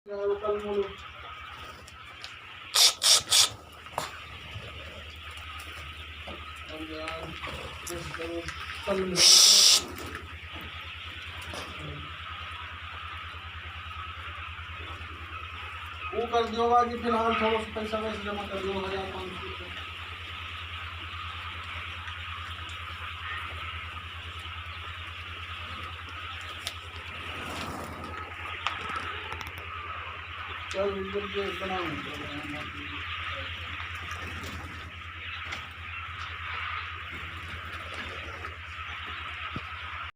कल बोलो कल वो कर दियोगा कि फिलहाल थोड़ा सा पैसा वैसे जमा कर दो 1500। चल बनाऊँ